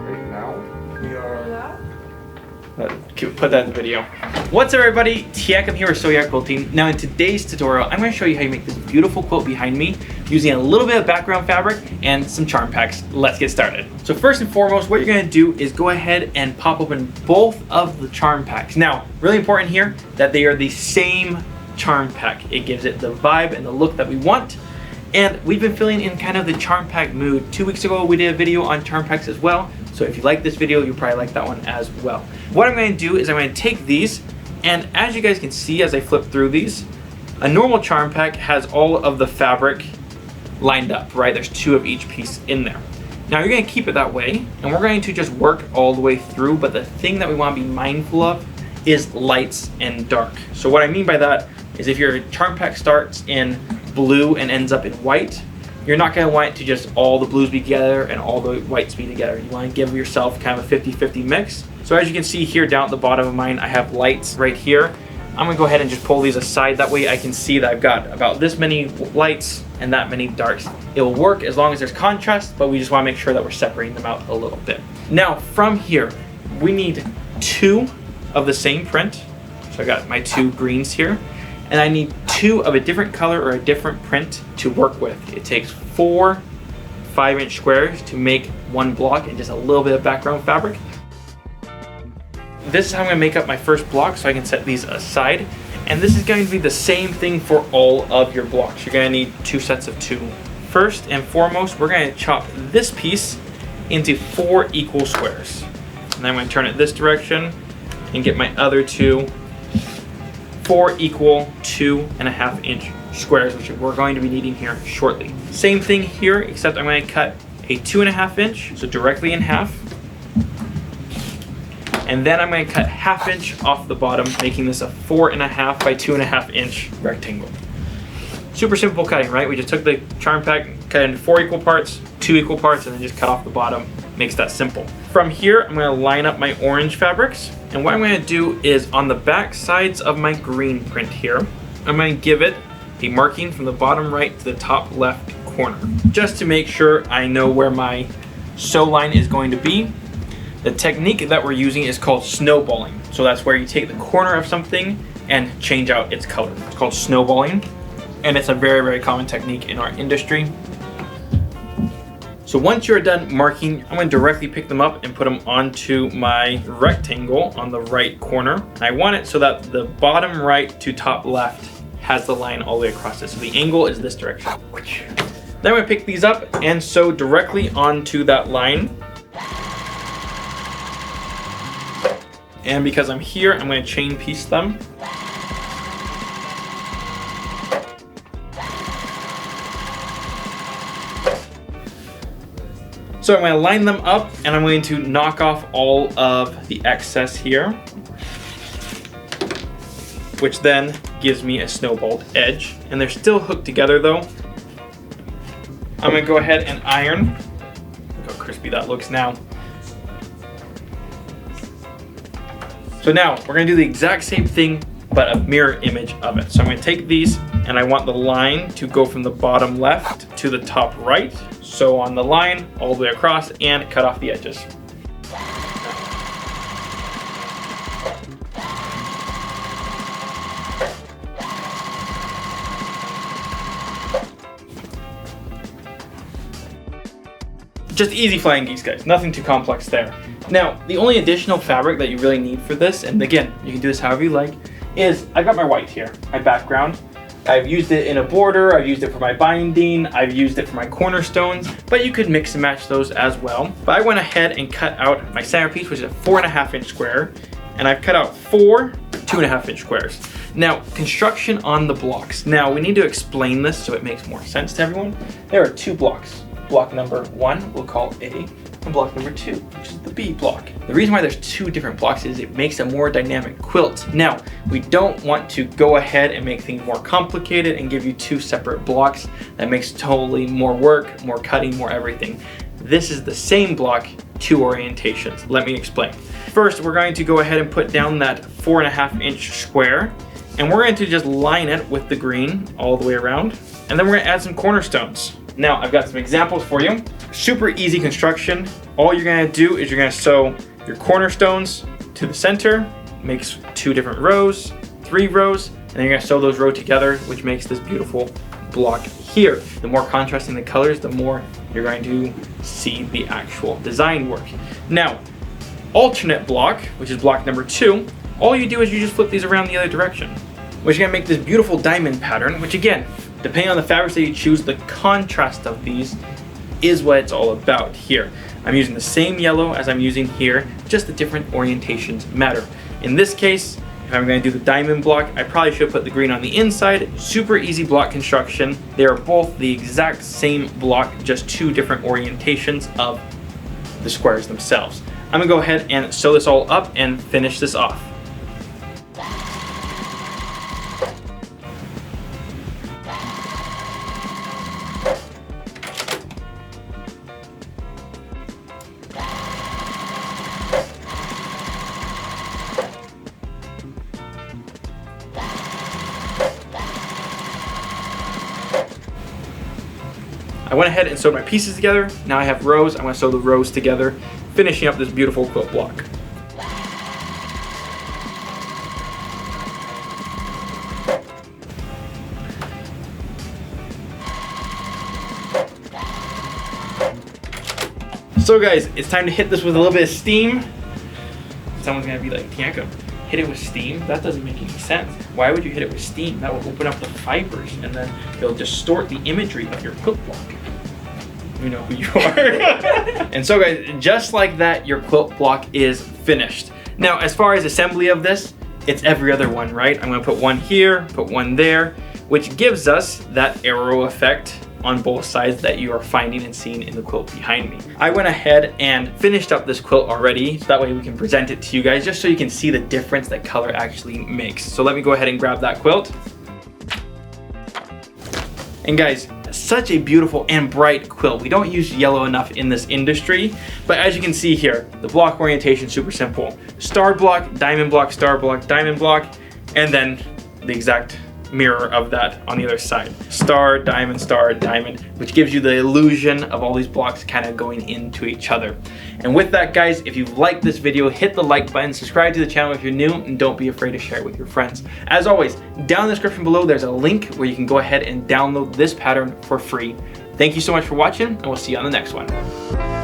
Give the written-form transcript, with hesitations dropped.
Right now, we are... Put that in the video. What's up everybody, Teancum here with Quilting. Now in today's tutorial, I'm going to show you how you make this beautiful quilt behind me using a little bit of background fabric and some charm packs. Let's get started. So first and foremost, what you're going to do is go ahead and pop open both of the charm packs. Now, really important here that they are the same charm pack. It gives it the vibe and the look that we want. And we've been feeling in kind of the charm pack mood. 2 weeks ago, we did a video on charm packs as well. So if you like this video, you'll probably like that one as well. What I'm going to do is I'm going to take these, and as you guys can see as I flip through these, a normal charm pack has all of the fabric lined up, right? There's 2 of each piece in there. Now you're going to keep it that way, and we're going to just work all the way through, but the thing that we want to be mindful of is lights and dark. So what I mean by that is if your charm pack starts in blue and ends up in white, you're not going to want it to just all the blues be together and all the whites be together. You want to give yourself kind of a 50-50 mix. So as you can see here down at the bottom of mine, I have lights right here. I'm going to go ahead and just pull these aside. That way I can see that I've got about this many lights and that many darks. It will work as long as there's contrast, but we just want to make sure that we're separating them out a little bit. Now from here, we need 2 of the same print. So I got my 2 greens here. And I need 2 of a different color or a different print to work with. It takes 4 5-inch squares to make 1 block and just a little bit of background fabric. This is how I'm going to make up my first block, so I can set these aside. And this is going to be the same thing for all of your blocks. You're going to need 2 sets of 2. First and foremost, we're going to chop this piece into 4 equal squares. And then I'm going to turn it this direction and get my other 2 4 equal 2.5-inch squares, which we're going to be needing here shortly. Same thing here, except I'm going to cut a 2.5-inch, so directly in half. And then I'm going to cut 1/2 inch off the bottom, making this a 4.5 by 2.5-inch rectangle. Super simple cutting, right? We just took the charm pack, cut it into 4 equal parts, 2 equal parts, and then just cut off the bottom. Makes that simple. From here, I'm going to line up my orange fabrics. And what I'm going to do is on the back sides of my green print here, I'm going to give it a marking from the bottom right to the top left corner, just to make sure I know where my sew line is going to be. The technique that we're using is called snowballing. So that's where you take the corner of something and change out its color. It's called snowballing, and it's a very, very common technique in our industry. So once you're done marking, I'm going to directly pick them up and put them onto my rectangle on the right corner. I want it so that the bottom right to top left has the line all the way across it. So the angle is this direction. Then I'm going to pick these up and sew directly onto that line. And because I'm here, I'm going to chain piece them. So I'm going to line them up, and I'm going to knock off all of the excess here, which then gives me a snowballed edge. And they're still hooked together though. I'm going to go ahead and iron. Look how crispy that looks now. So now we're going to do the exact same thing, but a mirror image of it. So I'm going to take these, and I want the line to go from the bottom left to the top right. So on the line, all the way across, and cut off the edges. Just easy flying geese, guys. Nothing too complex there. Now, the only additional fabric that you really need for this, and again, you can do this however you like, is I've got my white here, my background. I've used it in a border, I've used it for my binding, I've used it for my cornerstones, but you could mix and match those as well. But I went ahead and cut out my centerpiece, which is a 4.5-inch square, and I've cut out 4 2.5-inch squares. Now, construction on the blocks. Now, we need to explain this so it makes more sense to everyone. There are 2 blocks. Block number 1 we'll call A, and block number 2, which is the B block. The reason why there's 2 different blocks is it makes a more dynamic quilt. Now, we don't want to go ahead and make things more complicated and give you 2 separate blocks. That makes totally more work, more cutting, more everything. This is the same block, 2 orientations. Let me explain. First, we're going to go ahead and put down that 4.5-inch square, and we're going to just line it with the green all the way around, and then we're going to add some cornerstones. Now, I've got some examples for you. super easy construction. All you're gonna do is you're gonna sew your cornerstones to the center, makes 2 different rows, 3 rows, and then you're gonna sew those rows together, which makes this beautiful block here. The more contrasting the colors, the more you're going to see the actual design work. Now, alternate block, which is block number 2, all you do is you just flip these around the other direction, which is gonna make this beautiful diamond pattern, which again, depending on the fabrics that you choose, the contrast of these is what it's all about here. I'm using the same yellow as I'm using here, just the different orientations matter. In this case, if I'm going to do the diamond block, I probably should put the green on the inside. Super easy block construction. They are both the exact same block, just 2 different orientations of the squares themselves. I'm gonna go ahead and sew this all up and finish this off. I went ahead and sewed my pieces together. Now I have rows. I'm going to sew the rows together, finishing up this beautiful quilt block. So guys, it's time to hit this with a little bit of steam. Someone's going to be like, Teancum, hit it with steam? That doesn't make any sense. Why would you hit it with steam? That will open up the fibers and then it'll distort the imagery of your quilt block. You know who you are. And so guys, just like that, your quilt block is finished. Now, as far as assembly of this, it's every other one, right? I'm gonna put one here, put one there, which gives us that arrow effect on both sides that you are finding and seeing in the quilt behind me. I went ahead and finished up this quilt already, so that way we can present it to you guys, just so you can see the difference that color actually makes. So let me go ahead and grab that quilt. And guys, such a beautiful and bright quilt. We don't use yellow enough in this industry, but as you can see here, the block orientation is super simple. Star block, diamond block, star block, diamond block, and then the exact mirror of that on the other side. Star, diamond, which gives you the illusion of all these blocks kind of going into each other. And with that guys, if you liked this video, hit the like button, subscribe to the channel if you're new, and don't be afraid to share it with your friends. As always, down in the description below, there's a link where you can go ahead and download this pattern for free. Thank you so much for watching, and we'll see you on the next one.